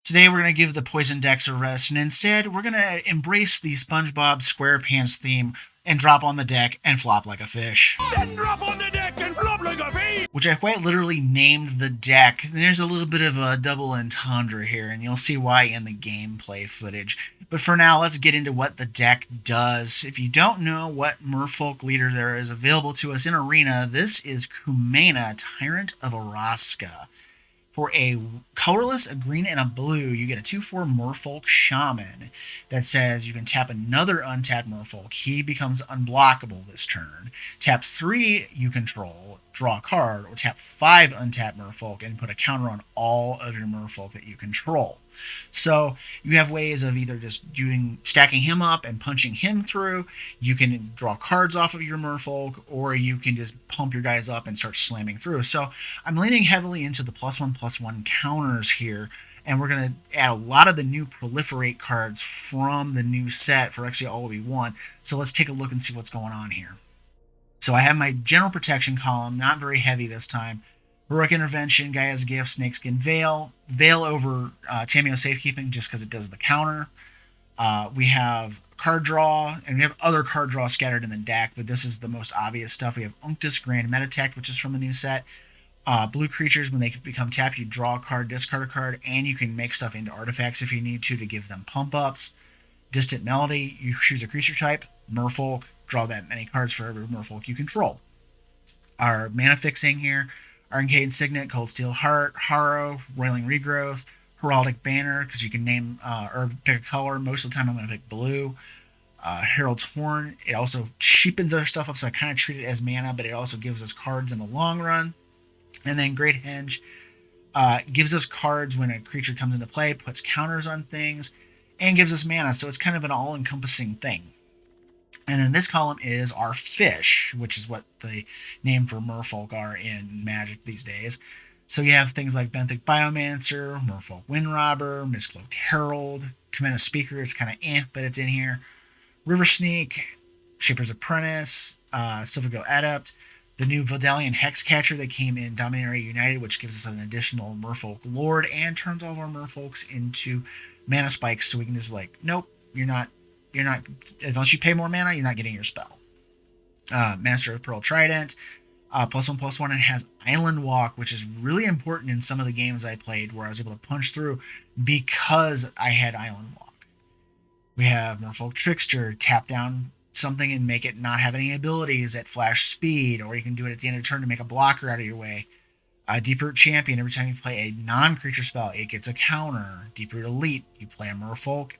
Today we're going to give the poison decks a rest, and instead we're going to embrace the SpongeBob SquarePants theme and drop on the deck and flop like a fish. Then drop on the deck and flop like a fish! Which I've quite literally named the deck. There's a little bit of a double entendre here, and you'll see why in the gameplay footage. But for now, let's get into what the deck does. If you don't know what Merfolk leader there is available to us in Arena, this is Kumena, Tyrant of Orazca. For a colorless, a green, and a blue, you get a 2/4 Merfolk Shaman that says you can tap another untapped Merfolk. He becomes unblockable this turn. Tap 3 you control, draw a card, or tap 5 untapped Merfolk and put a counter on all of your Merfolk that you control. So you have ways of either just stacking him up and punching him through. You can draw cards off of your Merfolk, or you can just pump your guys up and start slamming through. So I'm leaning heavily into the +1/+1 counters here, and we're going to add a lot of the new proliferate cards from the new set for Phyrexia all we want. So let's take a look and see what's going on here. So I have my general protection column, not very heavy this time. Heroic Intervention, Gaia's Gift, Snakeskin Veil. Veil over Tamiyo Safekeeping just because it does the counter. We have card draw, and we have other card draw scattered in the deck, but this is the most obvious stuff. We have Unctus Grand Metatech, which is from the new set. Blue creatures, when they become tapped, you draw a card, discard a card, and you can make stuff into artifacts if you need to give them pump-ups. Distant Melody, you choose a creature type. Merfolk, draw that many cards for every Merfolk you control. Our mana fixing here, Arcane Signet, Cold Steel Heart, Harrow, Roiling Regrowth, Heraldic Banner, because you can name or pick a color. Most of the time I'm going to pick blue. Herald's Horn, it also cheapens our stuff up, so I kind of treat it as mana, but it also gives us cards in the long run. And then Great Henge gives us cards when a creature comes into play, puts counters on things, and gives us mana, so it's kind of an all-encompassing thing. And then this column is our fish, which is what the name for Merfolk are in Magic these days. So you have things like Benthic Biomancer, Merfolk Windrobber, Mistcloaked Herald, Kumena Speaker, it's kind of but it's in here. River Sneak, Shaper's Apprentice, Silvergo Adept, the new Vidalian Hexcatcher that came in Dominaria United, which gives us an additional Merfolk Lord and turns all of our Merfolks into mana spikes, so we can just nope, you're not, unless you pay more mana, you're not getting your spell. Master of Pearl Trident, +1/+1, and has Island Walk, which is really important in some of the games I played where I was able to punch through because I had Island Walk. We have Merfolk Trickster, tap down something and make it not have any abilities at flash speed, or you can do it at the end of the turn to make a blocker out of your way. Deep Root Champion, every time you play a non-creature spell, it gets a counter. Deep Root Elite, you play a Merfolk,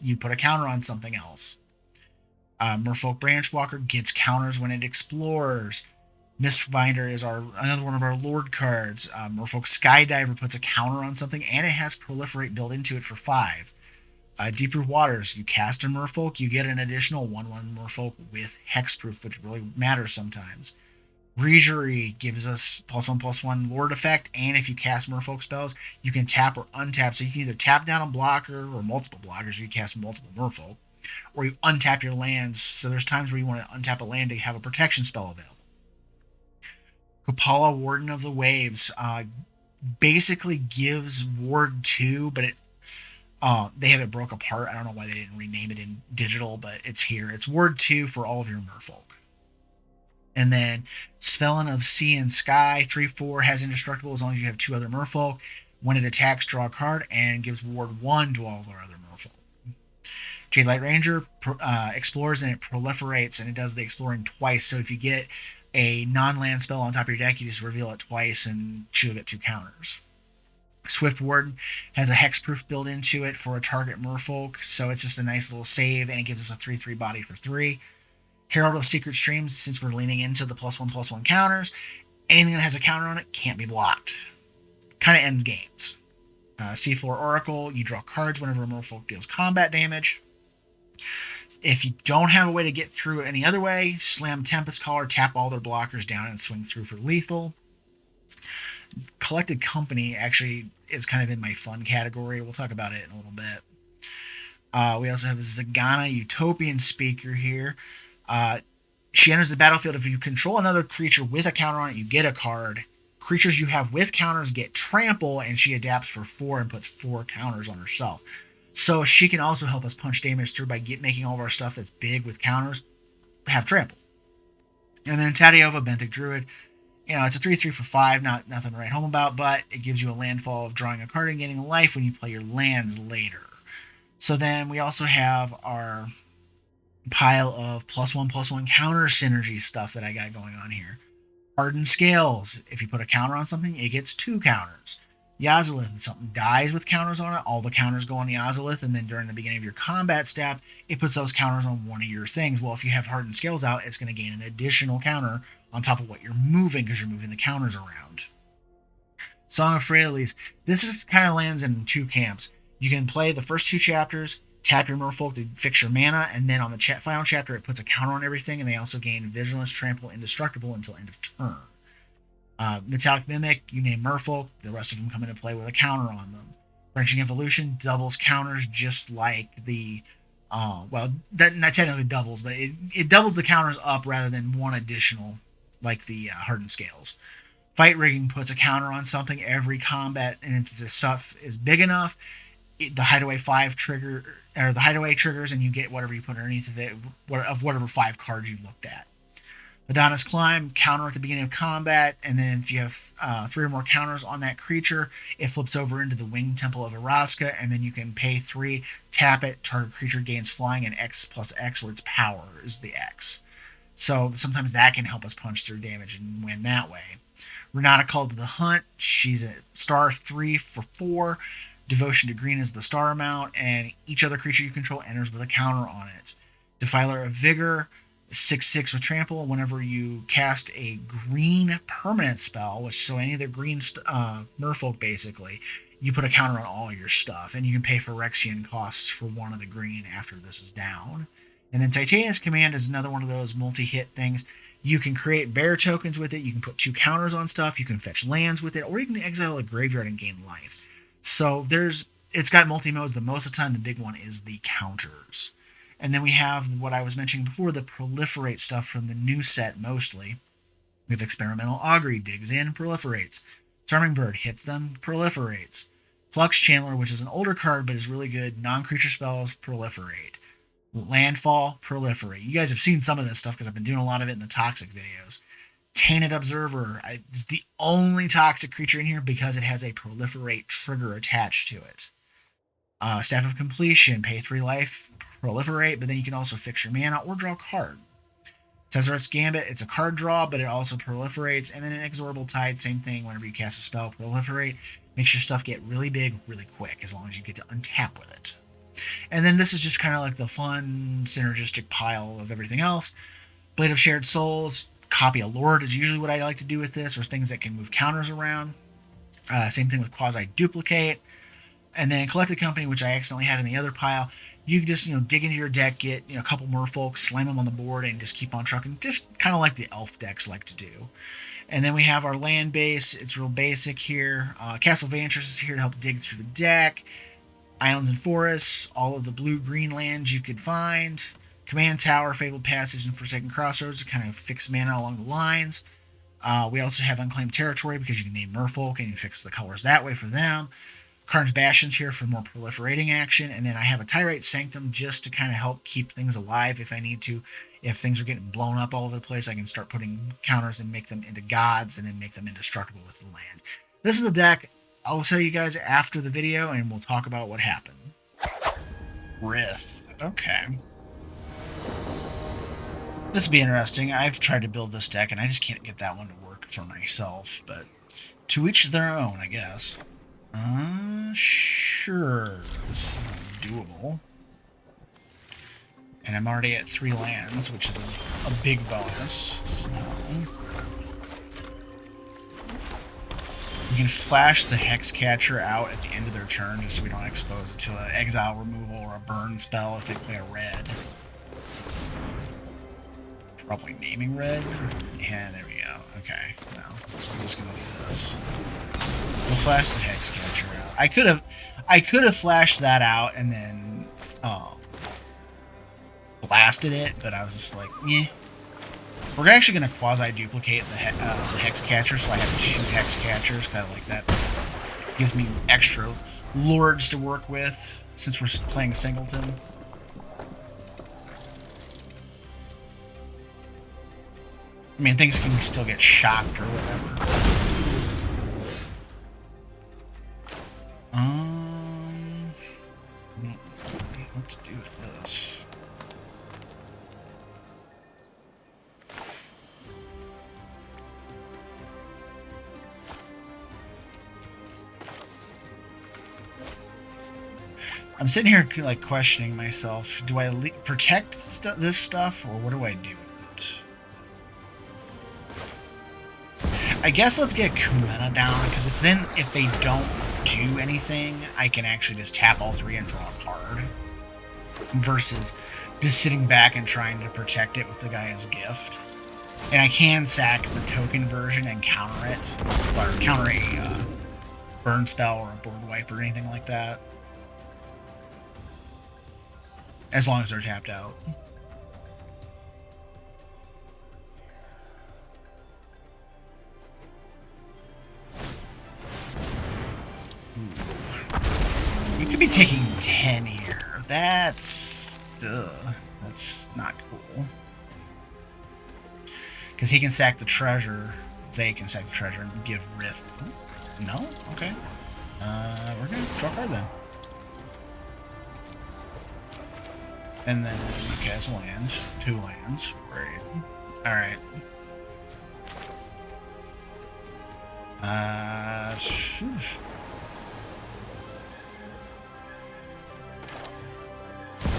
you put a counter on something else. Merfolk Branchwalker gets counters when it explores. Mistfinder is another one of our Lord cards. Merfolk Skydiver puts a counter on something, and it has Proliferate built into it for 5. Deeper Waters, you cast a Merfolk, you get an additional 1/1 Merfolk with Hexproof, which really matters sometimes. Regery gives us +1/+1 Lord effect, and if you cast Merfolk spells, you can tap or untap, so you can either tap down a blocker or multiple blockers if you cast multiple Merfolk, or you untap your lands, so there's times where you want to untap a land to have a protection spell available. Kupala, Warden of the Waves, basically gives Ward 2, but they have it broke apart. I don't know why they didn't rename it in digital, but it's here. It's Ward 2 for all of your Merfolk. And then Svelin of Sea and Sky, 3/4, has indestructible as long as you have 2 other Merfolk. When it attacks, draw a card, and gives Ward 1 to all of our other Merfolk. Jade Light Ranger explores, and it proliferates, and it does the exploring twice. So if you get a non-land spell on top of your deck, you just reveal it twice, and she'll get 2 counters. Swift Warden has a hexproof built into it for a target Merfolk, so it's just a nice little save, and it gives us a 3/3 body for 3. Herald of Secret Streams, since we're leaning into the +1/+1 counters, anything that has a counter on it can't be blocked. Kind of ends games. Seafloor Oracle, you draw cards whenever a Merfolk deals combat damage. If you don't have a way to get through any other way, slam Tempest Caller, tap all their blockers down, and swing through for lethal. Collected Company actually is kind of in my fun category. We'll talk about it in a little bit. We also have Zagana, Utopian Speaker here. She enters the battlefield. If you control another creature with a counter on it, you get a card. creatures you have with counters get trample, and she adapts for 4 and puts 4 counters on herself. So she can also help us punch damage through by making all of our stuff that's big with counters have trample. And then Tadiova, Benthic Druid. It's a 3/3 for 5, nothing to write home about, but it gives you a landfall of drawing a card and getting a life when you play your lands later. So then we also have our pile of +1/+1 counter synergy stuff that I got going on here. Hardened Scales. If you put a counter on something, it gets 2 counters. Yazalith, if something dies with counters on it, all the counters go on Yazalith, and then during the beginning of your combat step, it puts those counters on one of your things. Well, if you have Hardened Scales out, it's going to gain an additional counter on top of what you're moving, because you're moving the counters around. Song of Freyalise. This kind of lands in 2 camps. You can play the first 2 chapters, tap your Merfolk to fix your mana, and then on the final chapter, it puts a counter on everything, and they also gain Vigilance, Trample, Indestructible until end of turn. Metallic Mimic, you name Merfolk, the rest of them come into play with a counter on them. Branching Evolution doubles counters just like the, that not technically doubles, but it doubles the counters up rather than one additional, like the Hardened Scales. Fight Rigging puts a counter on something every combat, and if the stuff is big enough, the Hideaway 5 trigger, or the Hideaway triggers, and you get whatever you put underneath of it, of whatever 5 cards you looked at. Adonis Climb, counter at the beginning of combat, and then if you have 3 or more counters on that creature, it flips over into the Winged Temple of Orazca, and then you can pay 3, tap it, target creature gains flying, and X plus X, where its power is the X. So sometimes that can help us punch through damage and win that way. Renata Called to the Hunt, she's a star 3 for 4. Devotion to Green is the star amount, and each other creature you control enters with a counter on it. Defiler of Vigor, 6/6 with trample. Whenever you cast a green permanent spell, so any of the green Merfolk basically, you put a counter on all your stuff, and you can pay Phyrexian costs for 1 of the green after this is down. And then Titania's Command is another one of those multi-hit things. You can create bear tokens with it, you can put 2 counters on stuff, you can fetch lands with it, or you can exile a graveyard and gain life. So it's got multi-modes, but most of the time the big one is the counters. And then we have what I was mentioning before, the proliferate stuff from the new set mostly. We have Experimental Augury, digs in, proliferates. Charming Bird hits them, proliferates. Flux Channeler, which is an older card but is really good, non-creature spells, proliferate. Landfall, proliferate. You guys have seen some of this stuff because I've been doing a lot of it in the Toxic videos. Tainted Observer is the only toxic creature in here because it has a proliferate trigger attached to it. Staff of Completion, pay 3 life, proliferate, but then you can also fix your mana or draw a card. Tezzeret's Gambit, it's a card draw, but it also proliferates. And then Inexorable Tide, same thing. Whenever you cast a spell, proliferate. Makes your stuff get really big, really quick, as long as you get to untap with it. And then this is just kind of like the fun, synergistic pile of everything else. Blade of Shared Souls, Copy a Lord is usually what I like to do with this, or things that can move counters around. Same thing with Quasi-Duplicate. And then Collected Company, which I accidentally had in the other pile. You can just, dig into your deck, get a couple Merfolk, slam them on the board, and just keep on trucking. Just kind of like the elf decks like to do. And then we have our land base. It's real basic here. Castle Vantress is here to help dig through the deck. Islands and Forests, all of the blue-green lands you could find. Command Tower, Fabled Passage, and Forsaken Crossroads to kind of fix mana along the lines. We also have Unclaimed Territory because you can name Merfolk and you fix the colors that way for them. Karn's Bastion's here for more proliferating action, and then I have a Tyrate Sanctum just to kind of help keep things alive if I need to. If things are getting blown up all over the place, I can start putting counters and make them into gods and then make them indestructible with the land. This is the deck. I'll tell you guys after the video, and we'll talk about what happened. Rith. Okay. This will be interesting. I've tried to build this deck, and I just can't get that one to work for myself, but to each their own, I guess. Sure. This is doable. And I'm already at 3 lands, which is a big bonus. So we can flash the Hexcatcher out at the end of their turn just so we don't expose it to an exile removal or a burn spell if they play a red. Probably naming red. Yeah, there we go. Okay, well, I'm just gonna do this. We'll flash the Hexcatcher out. I could have flashed that out and then blasted it, but I was just like, eh. We're actually going to quasi-duplicate the Hex Catcher, so I have 2 Hex Catchers, kind of like that. Gives me extra lords to work with, since we're playing Singleton. I mean, things can still get shocked or whatever. What to do with this? I'm sitting here like questioning myself. Do I protect this stuff, or what do I do with it? I guess let's get Kumena down, because if they don't do anything, I can actually just tap all 3 and draw a card. Versus just sitting back and trying to protect it with the guy's gift. And I can sack the token version and counter it, or counter a burn spell or a board wipe or anything like that. As long as they're tapped out. Ooh. You could be taking 10 here. That's not cool. Because he can sack the treasure. They can sack the treasure and give Rith. No? Okay. We're gonna draw a card then. And then you cast a land. 2 lands. Great. Alright.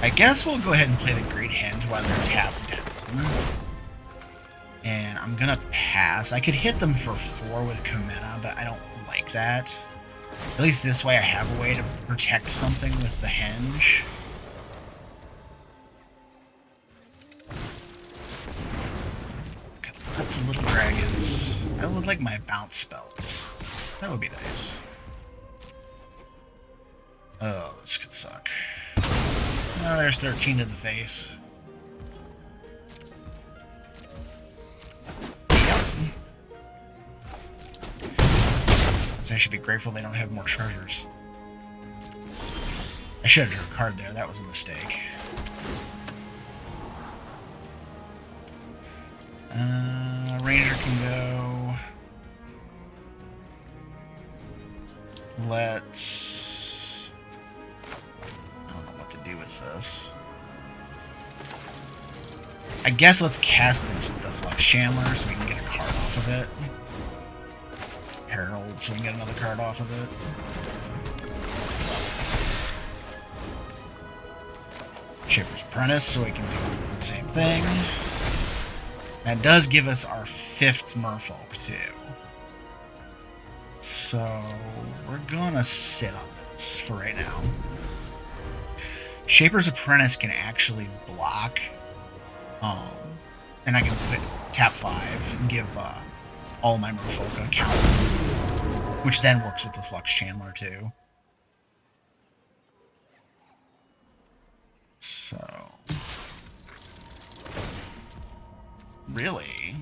I guess we'll go ahead and play the Great Henge while they're tapped down. And I'm gonna pass. I could hit them for 4 with Kumena, but I don't like that. At least this way I have a way to protect something with the Henge. Lots of little dragons. I would like my bounce spells. That would be nice. Oh, this could suck. Oh, there's 13 to the face. Yep. So I should be grateful they don't have more treasures. I should have drew a card there. That was a mistake. Ranger can go. Let's... I don't know what to do with this. I guess let's cast the Flux Chandler so we can get a card off of it. Herald so we can get another card off of it. Shaper's Apprentice so we can do the same thing. That does give us our 5th Merfolk, too. So, we're gonna sit on this for right now. Shaper's Apprentice can actually block. And I can tap 5 and give all my Merfolk a counter. Which then works with the Flux Chandler, too. So... Really?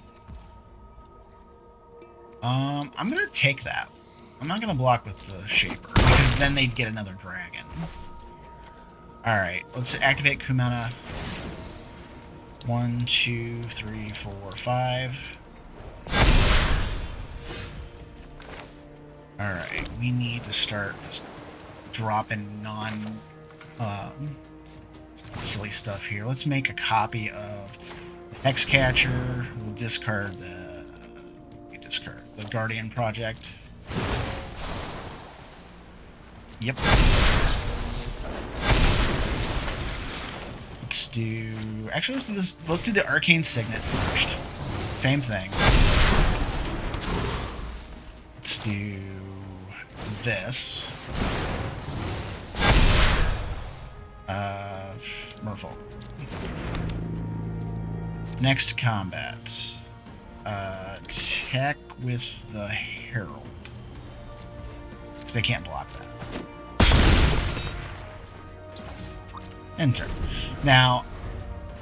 I'm gonna take that. I'm not gonna block with the Shaper, because then they'd get another dragon. Alright, let's activate Kumena. 1, 2, 3, 4, 5. Alright, we need to start just dropping silly stuff here. Let's make a copy of Hex Catcher. We'll discard the Guardian Project. Yep. Actually, let's do this. Let's do the Arcane Signet first. Same thing. Let's do this. Merfolk. Next combat. Attack with the Herald. Because they can't block that. Enter. Now,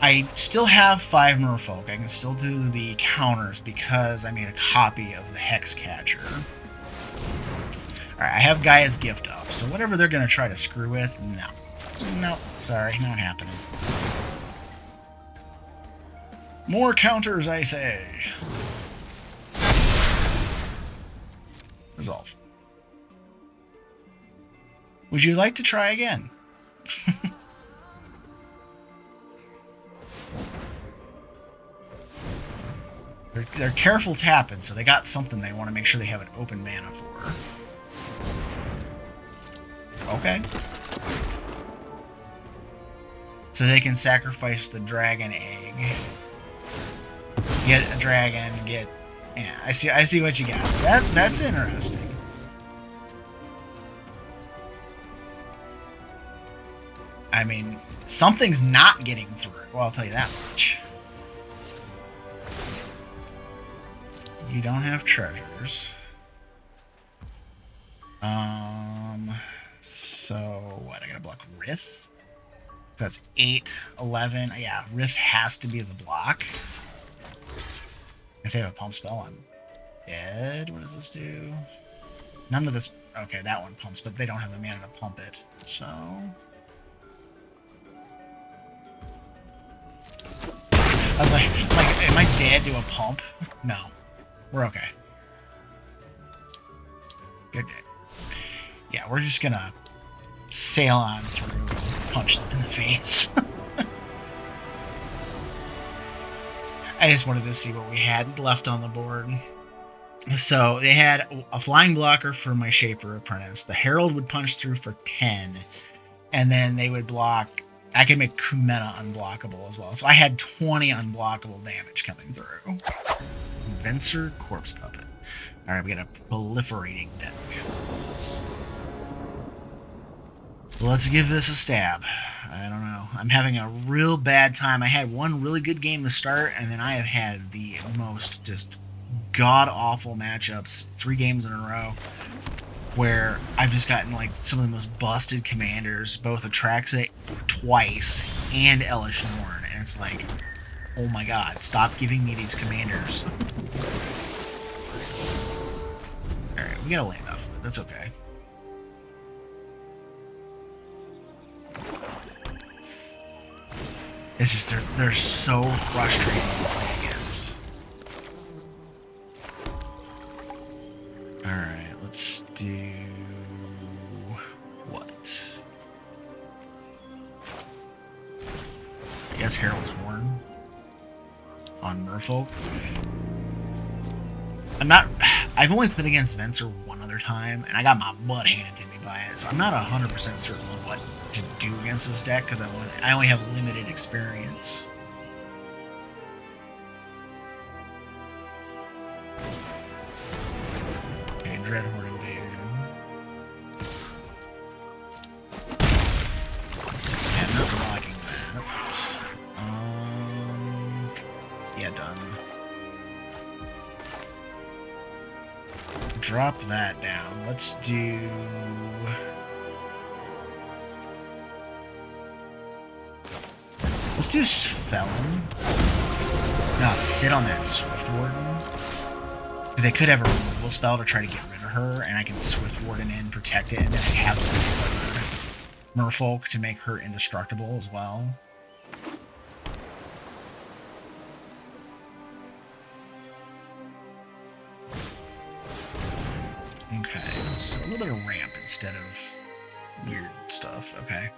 I still have 5 Merfolk. I can still do the counters because I made a copy of the Hex Catcher. Alright, I have Gaia's Gift up, so whatever they're going to try to screw with, no. Nope, sorry, not happening. More counters, I say. Resolve. Would you like to try again? They're careful tapping, so they got something they want to make sure they have an open mana for. Okay. So they can sacrifice the dragon egg. Get a dragon, get... Yeah, I see what you got. That's interesting. I mean, something's not getting through. Well, I'll tell you that much. You don't have treasures. So what? I gotta block Rith? That's 8, 11. Yeah, Rith has to be the block. If they have a pump spell, I'm dead. What does this do? None of this... Okay, that one pumps, but they don't have the mana to pump it. So... I was like, am I dead to a pump? No. We're okay. Good. Yeah, we're just gonna sail on through, punch them in the face. I just wanted to see what we had left on the board. So they had a flying blocker for my Shaper Apprentice. The Herald would punch through for 10, and then they would block. I could make Kumena unblockable as well. So I had 20 unblockable damage coming through. Venser, Corpse Puppet. Alright, we got a proliferating deck. Let's give this a stab. I don't know. I'm having a real bad time. I had one really good game to start, and then I have had the most just god-awful matchups 3 games in a row where I've just gotten like some of the most busted commanders, both Atraxa twice and Elish Norn, and it's like, oh my god, stop giving me these commanders. Alright, we gotta land off of it. That's okay. It's just they're so frustrating to play against. Alright, let's do what? I guess Herald's Horn on Merfolk. I've only played against Venser one other time, and I got my butt handed to me by it, so I'm not 100% certain what to do against this deck, because I only have limited experience. Okay, Dreadhorde Invasion. Yeah, not blocking that. Yeah, done. Drop that down. Let's do... Let's do Felon. No, sit on that Swift Warden. Because I could have a removal spell to try to get rid of her, and I can Swift Warden in, protect it, and then I have Merfolk to make her indestructible as well. Okay, so a little bit of ramp instead of weird stuff. Okay.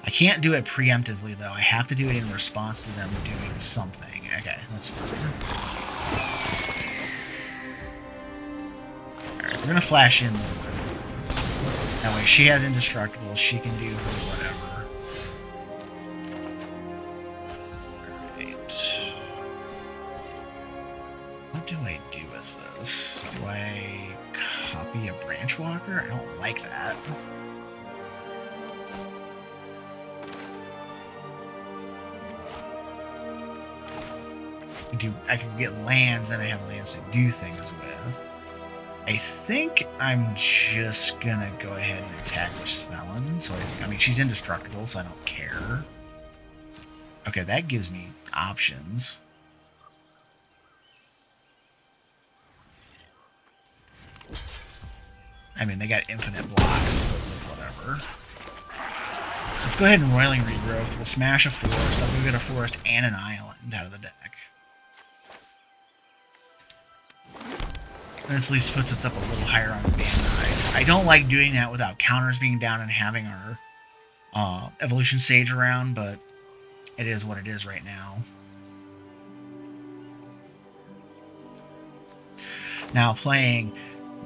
I can't do it preemptively, though. I have to do it in response to them doing something. Okay, that's fine. Alright, we're gonna flash in. That way, she has indestructible. She can do whatever. Alright. What do I do with this? Do I copy a Branch Walker? I don't like that. I can get lands, and I have lands to do things with. I think I'm just gonna go ahead and attack this felon. So I mean, she's indestructible, so I don't care. Okay, that gives me options. I mean, they got infinite blocks, so it's like whatever. Let's go ahead and Roiling Regrowth. We'll smash a forest. I'll go get a forest and an island out of the deck. This at least puts us up a little higher on the Bandai. I don't like doing that without counters being down and having our Evolution Sage around, but it is what it is right now. Now playing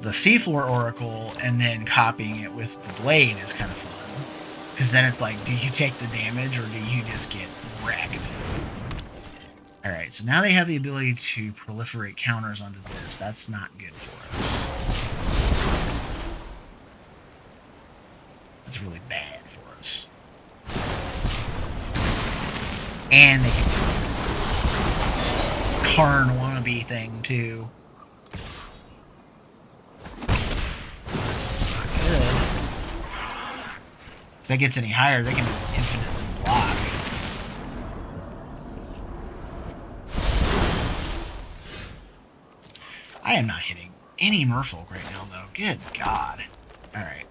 the Seafloor Oracle and then copying it with the Blade is kind of fun. Because then it's like, do you take the damage or do you just get wrecked? Alright, so now they have the ability to proliferate counters onto this. That's not good for us. That's really bad for us. And they can do Karn wannabe thing too. That's just not good. If that gets any higher, they can just infinitely block. I am not hitting any Merfolk right now, though. Good God. Alright.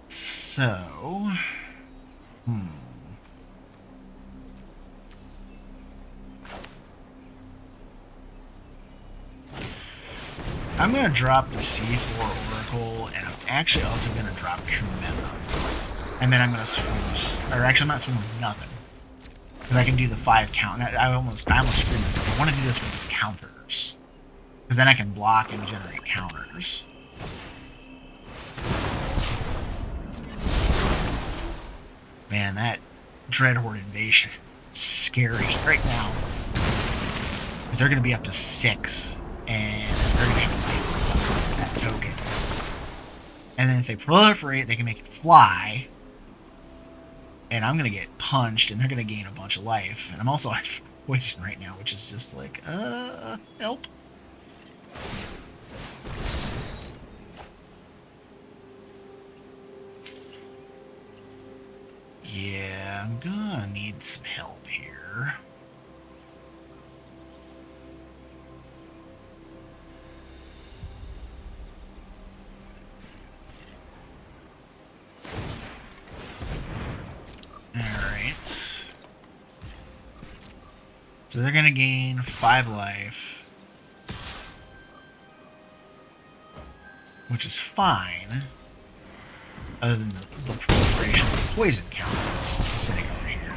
So... I'm going to drop the Seafloor Oracle, and I'm actually also going to drop Kumena. And then I'm going to swing... Or actually, I'm not swinging nothing. Because I can do the 5 count. I almost screwed myself. I want to do this with counters. Because then I can block and generate counters. Man, that Dreadhorde invasion is scary right now. Because they're going to be up to 6. And they're going to have life that token. And then if they proliferate, they can make it fly. And I'm going to get punched, and they're going to gain a bunch of life. And I'm also at poison right now, which is just like, help. Yeah, I'm going to need some help here. Alright. So they're going to gain 5 life. Which is fine. Other than the proliferation of the poison count that's sitting over here.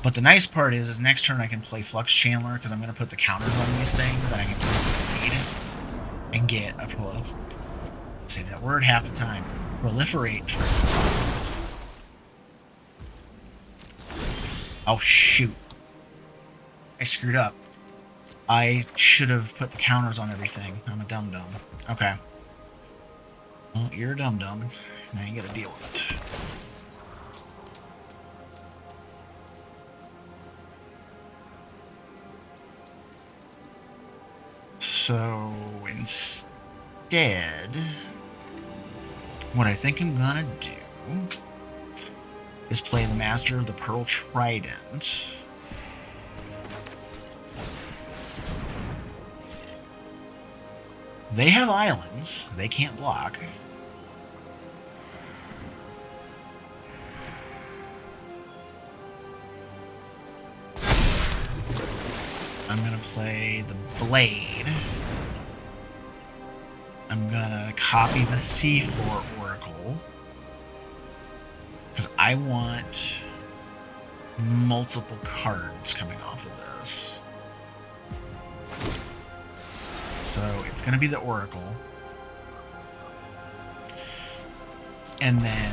But the nice part is next turn I can play Flux Channeler because I'm going to put the counters on these things and I can proliferate and get a say that word half the time. Proliferate trigger. Oh, shoot. I screwed up. I should have put the counters on everything. I'm a dum-dum. Okay. Well, you're a dum-dum. Now you gotta deal with it. So, instead, what I think I'm gonna do is play the Master of the Pearl Trident. They have islands. They can't block. I'm going to play the Blade. I'm going to copy the Seafloor Oracle. Because I want multiple cards coming off of this. So it's going to be the Oracle. And then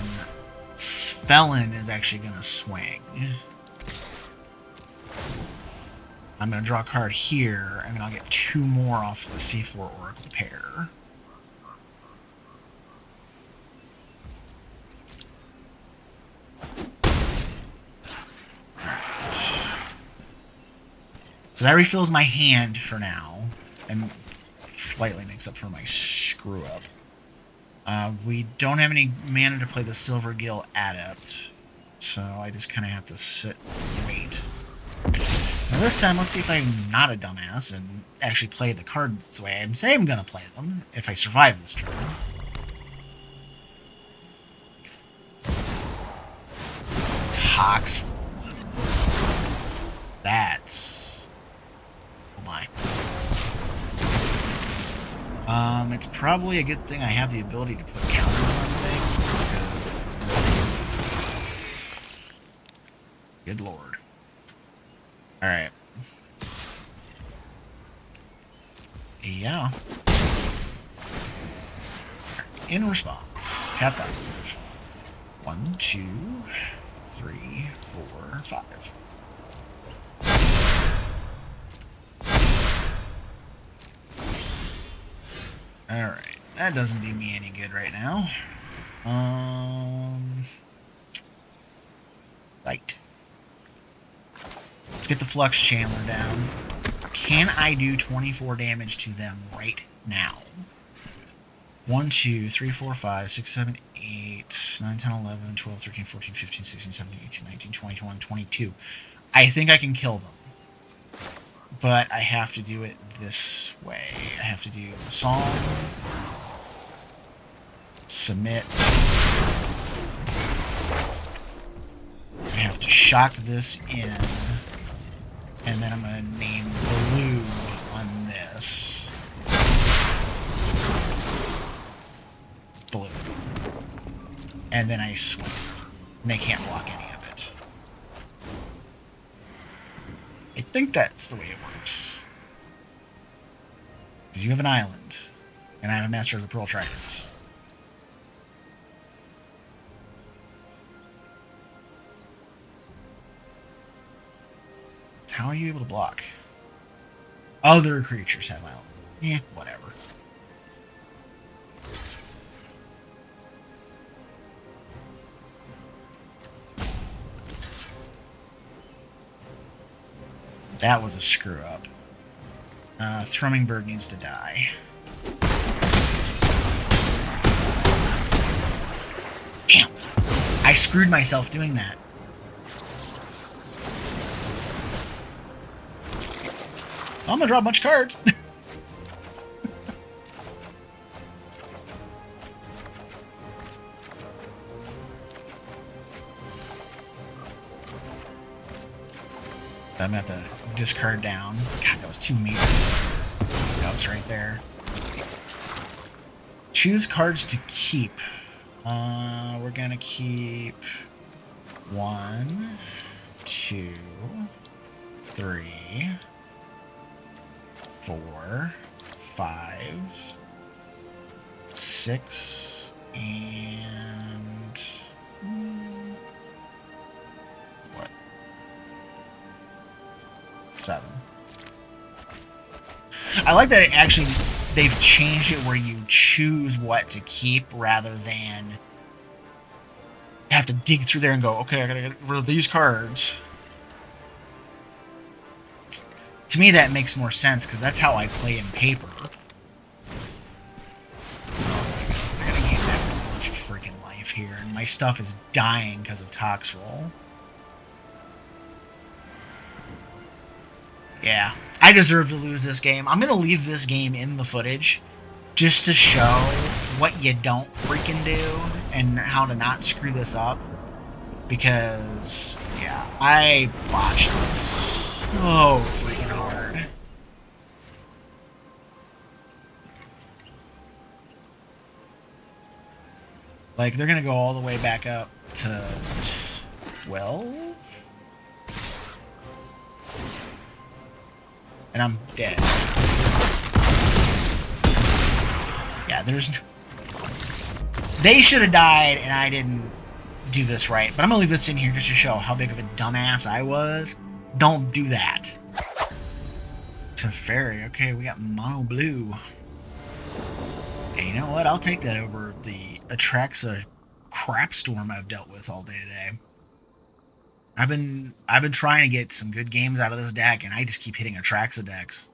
Felon is actually going to swing. I'm going to draw a card here, and then I'll get 2 more off the Seafloor Oracle pair. So that refills my hand for now, and slightly makes up for my screw up. We don't have any mana to play the Silver Gill Adept, so I just kind of have to sit and wait. Now this time, let's see if I'm not a dumbass and actually play the cards the way I'm saying I'm going to play them, if I survive this turn. Tox. That's... oh my. It's probably a good thing I have the ability to put counters on things. Good lord. Alright. Yeah. In response, tap 5. 1, 2, 3, 4, 5. Alright, that doesn't do me any good right now. Right. Let's get the Flux Chandler down. Can I do 24 damage to them right now? 1, 2, 3, 4, 5, 6, 7, 8, 9, 10, 11, 12, 13, 14, 15, 16, 17, 18, 19, 20, 21, 22. I think I can kill them. But I have to do it this way. I have to do the song, submit. I have to shock this in, and then I'm going to name blue on this. Blue. And then I swing. And they can't block any of it. I think that's the way it works. Because you have an island, and I have a Master of the Pearl Trident. How are you able to block? Other creatures have island. Eh, whatever. That was a screw up. Thrummingbird needs to die. Damn! I screwed myself doing that. I'm gonna draw a bunch of cards. I'm gonna have to discard down. God, that was 2 meters. Notes right there. Choose cards to keep. We're gonna keep 1, 2, 3, 4, 5, 6, and what? 7. I like that it actually, they've changed it where you choose what to keep rather than have to dig through there and go, okay, I gotta get rid of these cards. To me, that makes more sense because that's how I play in paper. Oh, I gotta gain back a bunch of freaking life here, and my stuff is dying because of Tox Roll. Yeah, I deserve to lose this game. I'm gonna leave this game in the footage just to show what you don't freaking do and how to not screw this up. Because, yeah, I botched this so freaking hard. Like, they're gonna go all the way back up to 12? And I'm dead. Yeah, there's... They should have died, and I didn't do this right. But I'm going to leave this in here just to show how big of a dumbass I was. Don't do that. Teferi. Okay, we got mono blue. Hey, you know what? I'll take that over the Atraxa crap storm I've dealt with all day today. I've been trying to get some good games out of this deck, and I just keep hitting Atraxa decks.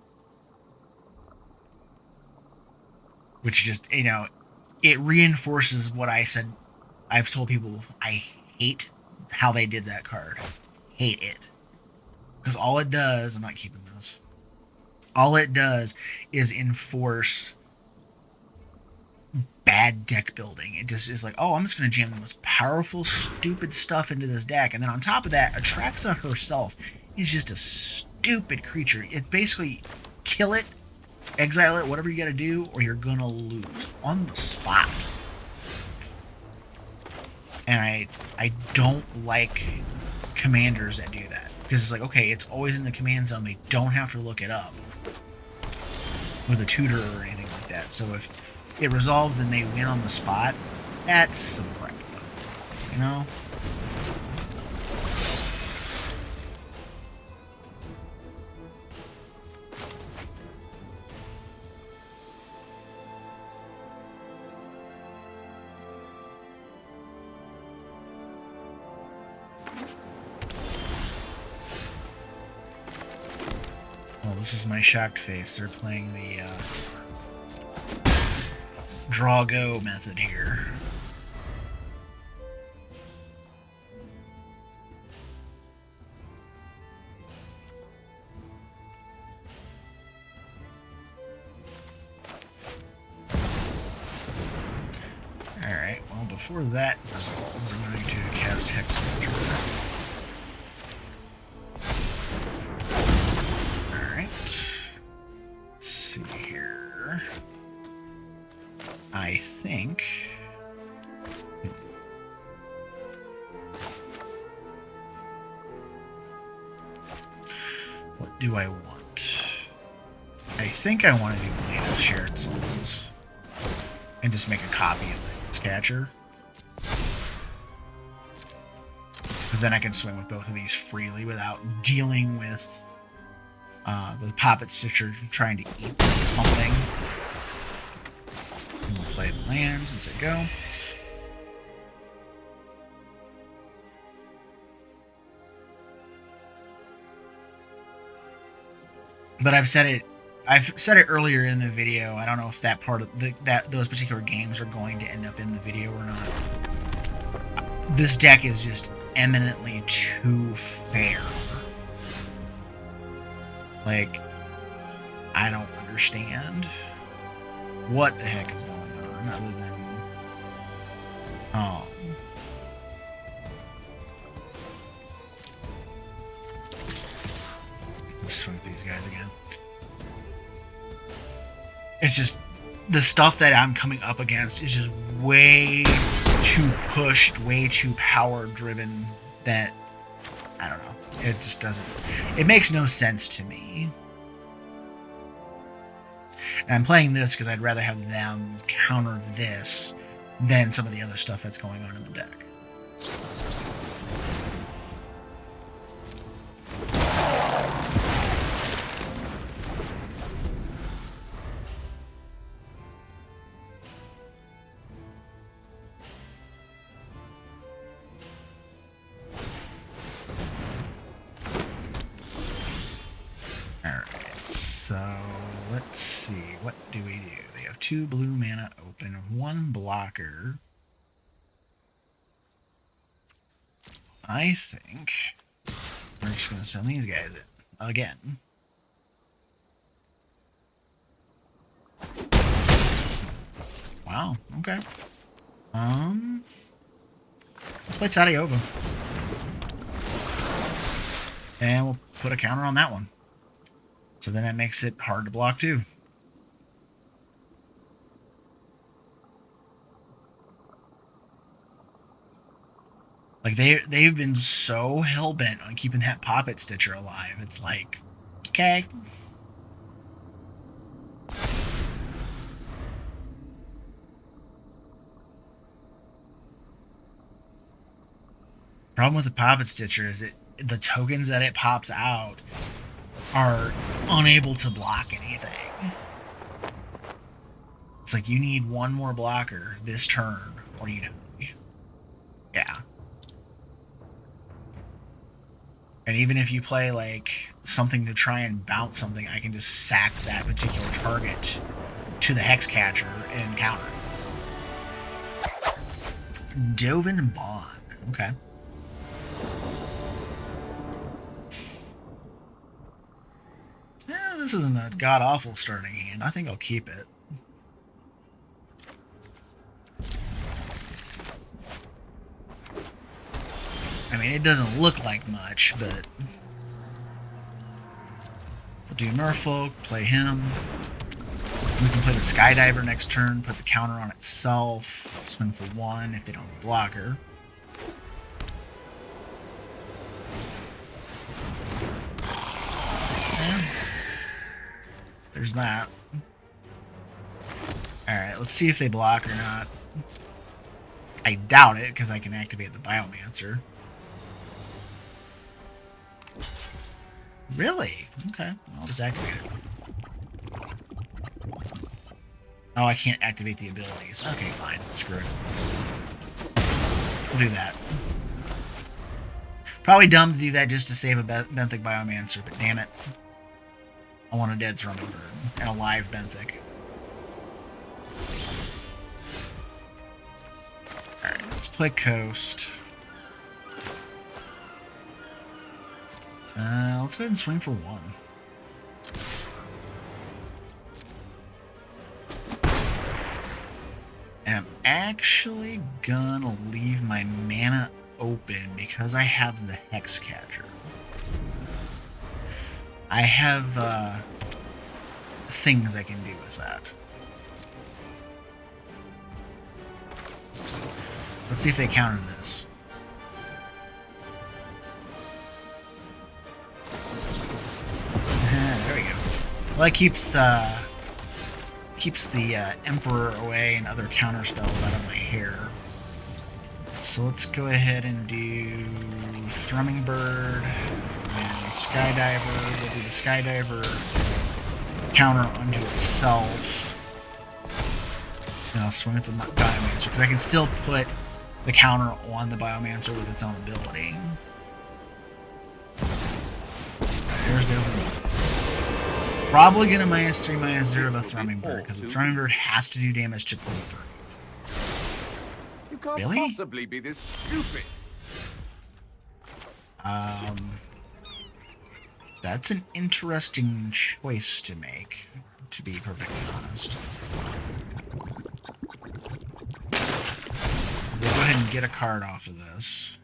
Which just, you know, it reinforces what I said. I've told people I hate how they did that card. Hate it. Because all it does, I'm not keeping this. All it does is enforce bad deck building. It just is like, oh, I'm just going to jam the most powerful, stupid stuff into this deck. And then on top of that, Atraxa herself is just a stupid creature. It's basically kill it, exile it, whatever you got to do, or you're going to lose on the spot. And I don't like commanders that do that. Because it's like, okay, it's always in the command zone. They don't have to look it up with a tutor or anything like that. So if it resolves and they win on the spot, that's some crap, you know? Oh, this is my shocked face. They're playing the draw go method here. Alright, well, before that resolves, I'm going to cast Hex Filter. I think... What do I want? I think I want to do Blade of Shared Souls. And just make a copy of the Catcher. Because then I can swing with both of these freely without dealing with the Poppet Stitcher trying to eat something. And we'll play the lands and say go. But I've said it earlier in the video. I don't know if that part of those particular games are going to end up in the video or not. This deck is just eminently too fair. Like, I don't understand what the heck is going on other than let's swing with these guys again. It's just the stuff that I'm coming up against is just way too pushed, way too power driven that I don't know. It just doesn't. It makes no sense to me. And I'm playing this because I'd rather have them counter this than some of the other stuff that's going on in the deck. So, let's see. What do we do? They have 2 blue mana open, 1 blocker. I think we're just going to send these guys in again. Wow, okay. Let's play Tadiova. And we'll put a counter on that one. So then that makes it hard to block too. Like they've been so hell-bent on keeping that Poppet Stitcher alive. It's like, okay. Problem with the Poppet Stitcher is the tokens that it pops out are unable to block anything. It's like you need 1 more blocker this turn or you die. Yeah. even if you play like something to try and bounce something, I can just sack that particular target to the Hex Catcher and counter it. Dovin Baan. Okay. Yeah, this isn't a god-awful starting hand. I think I'll keep it. I mean, it doesn't look like much, but we'll do Merfolk, play him. We can play the Skydiver next turn, put the counter on itself, swing for 1 if they don't block her. Yeah. There's that. Alright, let's see if they block or not. I doubt it, because I can activate the Biomancer. Really? Okay, I'll just activate it. Oh, I can't activate the abilities. Okay, fine. Screw it. We'll do that. Probably dumb to do that just to save a Benthic Biomancer, but damn it. I want a dead Thrumming Bird and a live Benthic. Alright, let's play Coast. Let's go ahead and swing for 1. And I'm actually gonna leave my mana open because I have the Hex Catcher. I have things I can do with that. Let's see if they counter this. There we go. Well, that keeps the Emperor away and other counter spells out of my hair. So let's go ahead and do Thrumming Bird and Skydiver. We'll do the Skydiver counter onto itself. And I'll swing with the Biomancer because I can still put the counter on the Biomancer with its own ability. There's Dovin. Probably gonna -3, -0 the Thrumming Bird, because the Thrumming Bird has to do damage to proliferate. You can't Really? possibly be this stupid. That's an interesting choice to make, to be perfectly honest. We'll go ahead and get a card off of this.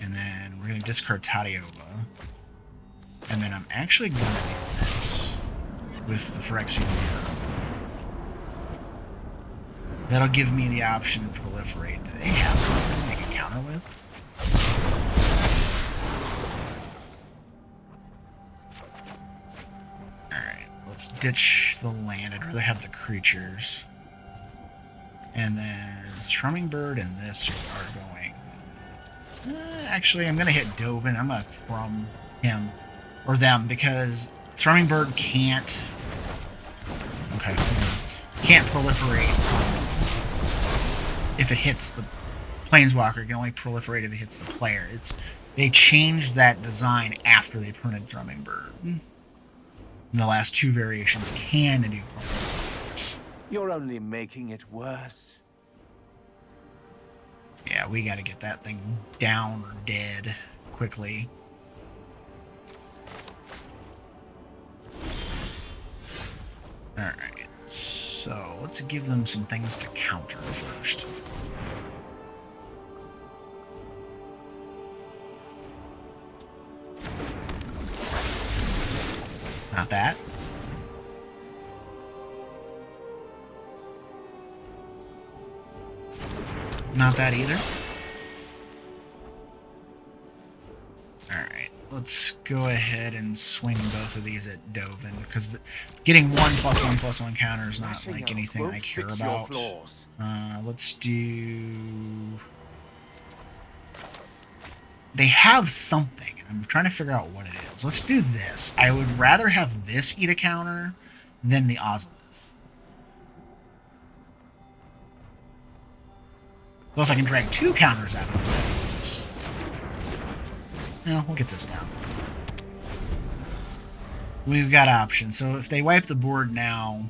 And then we're gonna discard Tadiova. And then I'm actually going to do this with the Phyrexia. That'll give me the option to proliferate. Do they have something they can counter with? Alright, let's ditch the land. I'd rather have the creatures. And then Thrumming Bird and this are going... actually, I'm going to hit Dovin. I'm going to thrum him. Or them, because Thrumming Bird can't... Okay. Can't proliferate if it hits the Planeswalker. It can only proliferate if it hits the player. They changed that design after they printed Thrumming Bird. And the last 2 variations can do Planeswalkers. You're only making it worse. Yeah, we gotta get that thing down or dead quickly. Alright, so let's give them some things to counter first. Not that. Not that either. Alright, let's go ahead and swing both of these at Dovin, because getting 1+1/+1 counter is not like anything I care about. Let's do... They have something. I'm trying to figure out what it is. Let's do this. I would rather have this eat a counter than the Ozolith. Well, if I can drag 2 counters out of this. Well, we'll get this down. We've got options. So if they wipe the board now,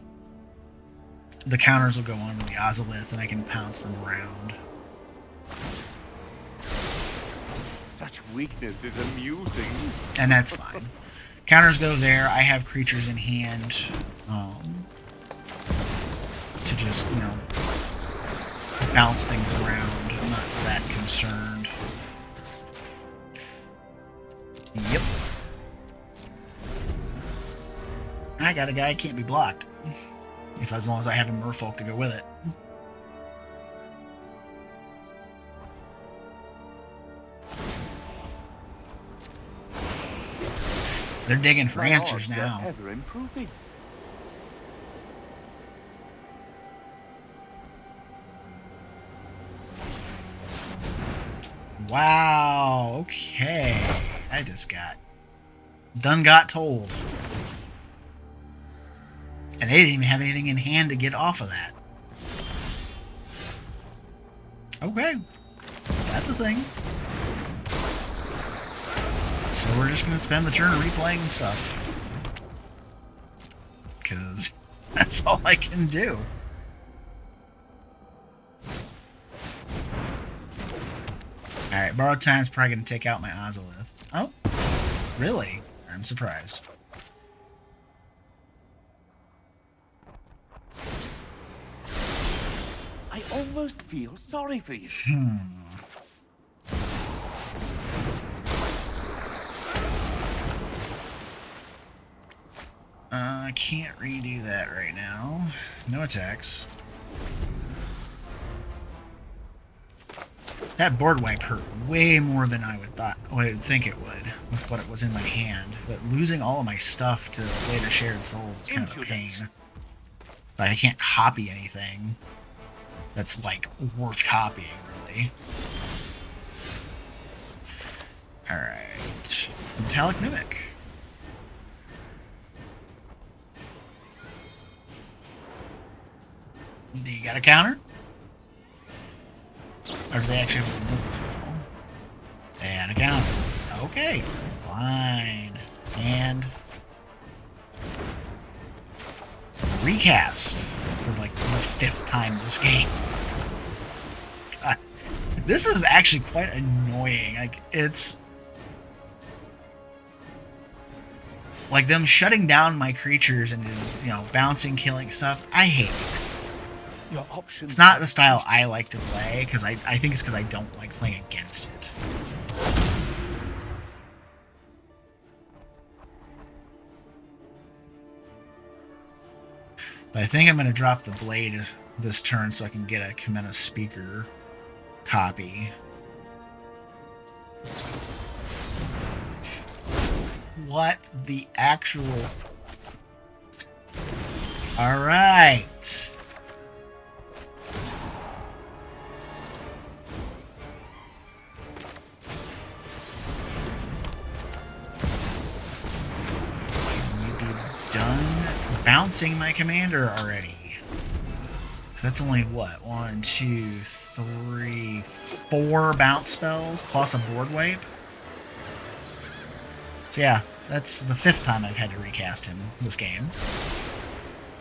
the counters will go on to the Ozolith, and I can pounce them around. Such weakness is amusing. And that's fine. Counters go there. I have creatures in hand to just, you know, bounce things around. I'm not that concerned. Yep. I got a guy who can't be blocked. As long as I have a Merfolk to go with it. They're digging for answers now. Ever improving. Wow, okay. I just got told. And they didn't even have anything in hand to get off of that. Okay. That's a thing. So we're just going to spend the turn replaying stuff. Because that's all I can do. Alright, borrowed time's probably going to take out my Ozolith. Oh, really? I'm surprised. I almost feel sorry for you. I can't redo that right now. No attacks. That board wipe hurt way more than I would think it would with what it was in my hand. But losing all of my stuff to Blade of Shared Souls is kind of a pain. But I can't copy anything that's like worth copying, really. Alright. Metallic Mimic. Do you got a counter? Or do they actually have a removal spell? And a counter. Okay, fine. And recast for like the 5th time this game. God, this is actually quite annoying. Like, it's like them shutting down my creatures and just, you know, bouncing, killing stuff. I hate it. Your options. It's not the style I like to play, because I think it's because I don't like playing against it. But I think I'm going to drop the blade this turn so I can get a Kumena speaker copy. What the actual... Alright. Bouncing my commander already. So that's only what? 1, 2, 3, 4 bounce spells plus a board wipe. So yeah, that's the 5th time I've had to recast him this game.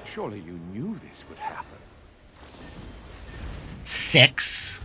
Surely you knew this would happen. 6.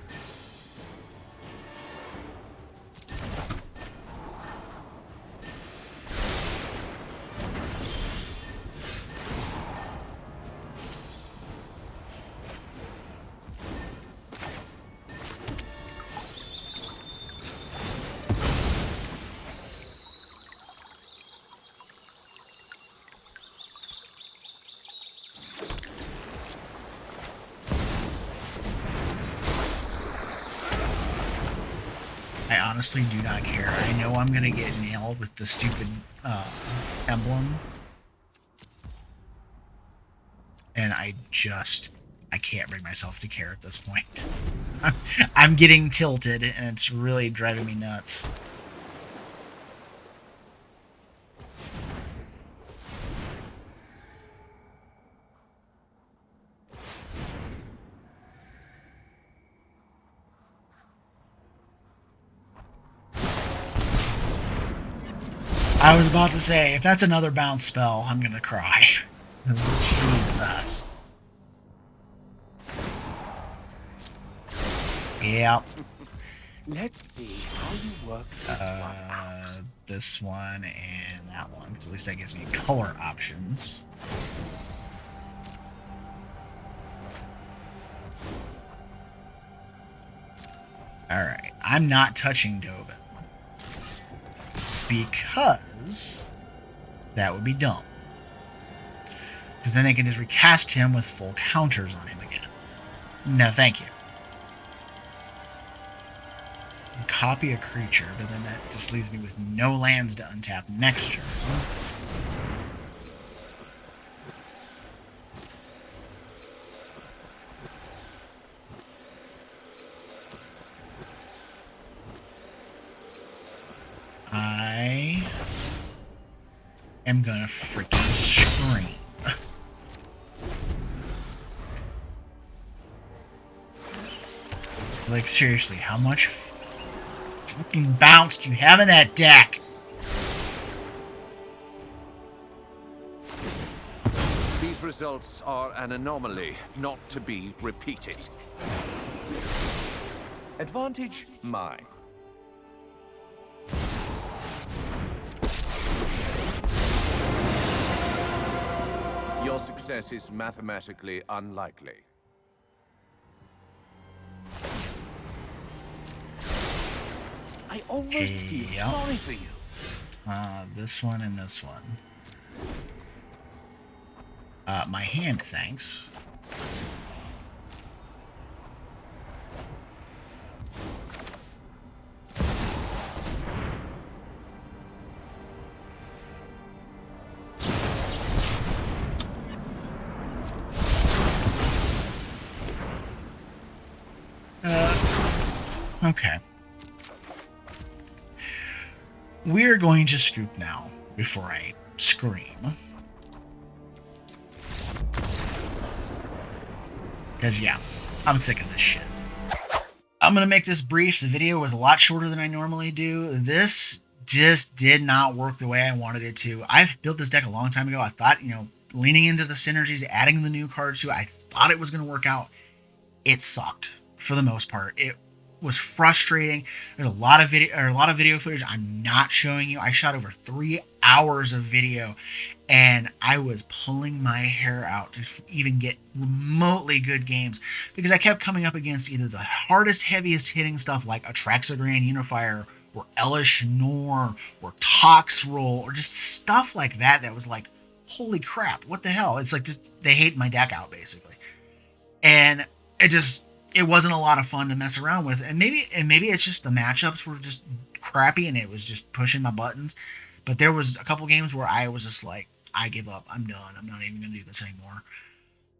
I honestly do not care. I know I'm gonna get nailed with the stupid emblem. And I can't bring myself to care at this point. I'm getting tilted, and it's really driving me nuts. I was about to say, if that's another bounce spell, I'm gonna cry. Jesus. Yep. Let's see how you work this one out. This one and that one, because at least that gives me color options. Alright, I'm not touching Dovin. Because that would be dumb. Because then they can just recast him with full counters on him again. No, thank you. Copy a creature, but then that just leaves me with no lands to untap next turn. I am gonna freaking scream. Like, seriously, how much freaking bounce do you have in that deck? These results are an anomaly, not to be repeated. Advantage mine. Your success is mathematically unlikely. I almost feel sorry for you. This one and this one. My hand, thanks. Okay. We're going to scoop now, before I scream. Because, yeah, I'm sick of this shit. I'm going to make this brief. The video was a lot shorter than I normally do. This just did not work the way I wanted it to. I built this deck a long time ago. I thought, you know, leaning into the synergies, adding the new cards to it, I thought it was going to work out. It sucked, for the most part. It was frustrating. There's a lot of video footage I'm not showing you. I shot over 3 hours of video, and I was pulling my hair out to even get remotely good games because I kept coming up against either the hardest, heaviest hitting stuff like Atraxa Grand Unifier or Elish Nor or Toxroll or just stuff like that was like, holy crap, what the hell? It's like they hate my deck out basically, and it wasn't a lot of fun to mess around with. And maybe it's just the matchups were just crappy and it was just pushing my buttons. But there was a couple games where I was just like, I give up. I'm done. I'm not even going to do this anymore.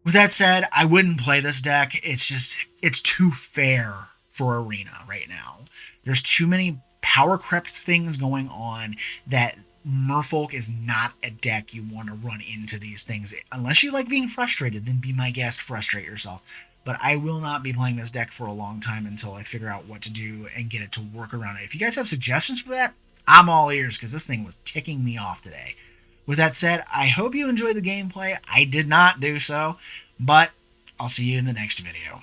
With that said, I wouldn't play this deck. It's too fair for Arena right now. There's too many power crept things going on that Merfolk is not a deck you want to run into these things. Unless you like being frustrated, then be my guest, frustrate yourself. But I will not be playing this deck for a long time until I figure out what to do and get it to work around it. If you guys have suggestions for that, I'm all ears because this thing was ticking me off today. With that said, I hope you enjoyed the gameplay. I did not do so, but I'll see you in the next video.